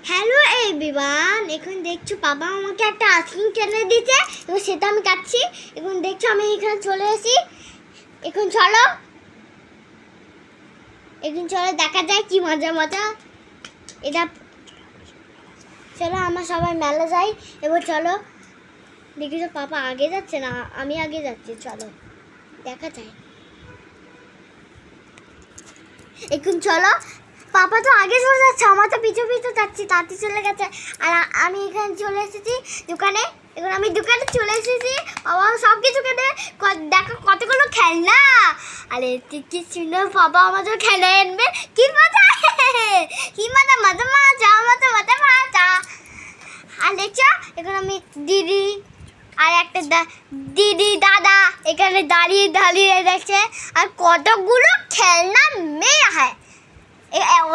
Hello everyone, এখন দেখছো বাবা আমাকে একটা আইসক্রিম কিনে দিয়েছে। এবার সেটা আমি খাচ্ছি। এখন দেখছো আমি এখানে চলে এসেছি। এখন চলো দেখা যায় কি মজা মজা এটা। চলো আমরা সবাই মেলা যাই। এবার চলো দেখি তো পাপা আগে যাচ্ছে না আমি আগে যাচ্ছি। চলো দেখা যায়। এখন চলো, পাপা তো আগে চলে যাচ্ছে, আমার তো পিছু পিছু যাচ্ছি, তাতে চলে গেছে। আর আমি এখানে চলে এসেছি দোকানে। এখন আমি দোকানে চলে এসেছি। বাবা সব কিছু কেনে, দেখো কতগুলো খেলনা। আরে কি সুন্দর, বাবা আমাদের খেলনা আনবে। কি মজা কি মজা মজা মজা মজা মজা মজা। আর দেখছো এখন আমি দিদি আর একটা দিদি দাদা এখানে দাঁড়িয়ে দাঁড়িয়ে দেখছে। আর কতগুলো খেলনা মেয়ে হয়,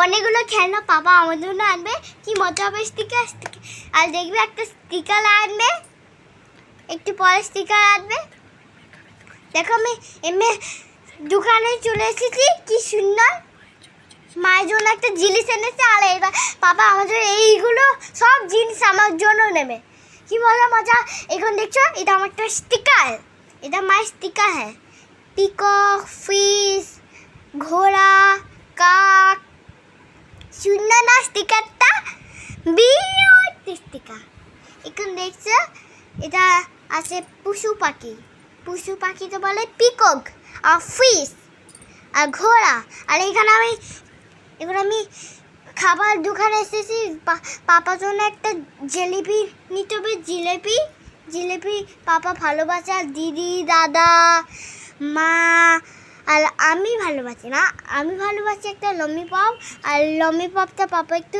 অনেকগুলো খেলনা পাপা আমার জন্য আনবে। কি মজা হবে স্টিকার। আর দেখবে একটা স্টিকার আনবে, একটু পরে স্টিকার আনবে। দেখো আমি এমনি দোকানে চলে এসেছি, কি সুন্দর। মায়ের জন্য একটা জিনিস এনেছে, আর এবার পাপা আমাদের এইগুলো সব জিনিস আমার জন্য নেবে। কি মজা মজা। এখন দেখছো এটা আমার একটা স্টিকার, এটা মায়ের স্টিকার। হ্যাঁ, পিকক, ফিশ, ঘোড়া, কাক। সুন্দর না স্টিকারটা? বিরাট স্টিকার। এখন দেখছো এটা আছে পশু পাখি। পশু পাখি তো বলে পিকক, আর ফিশ, আর ঘোড়া। আর এখানে আমি খাবার দোকানে এসেছি। পাপার জন্য একটা জিলিপি নিতে হবে। জিলিপি পাপা ভালোবাসে, আর দিদি দাদা মা। আর আমি ভালোবাসি না, আমি ভালোবাসি একটা লম্মি পপ। আর লম্মি পপটা পাপা একটু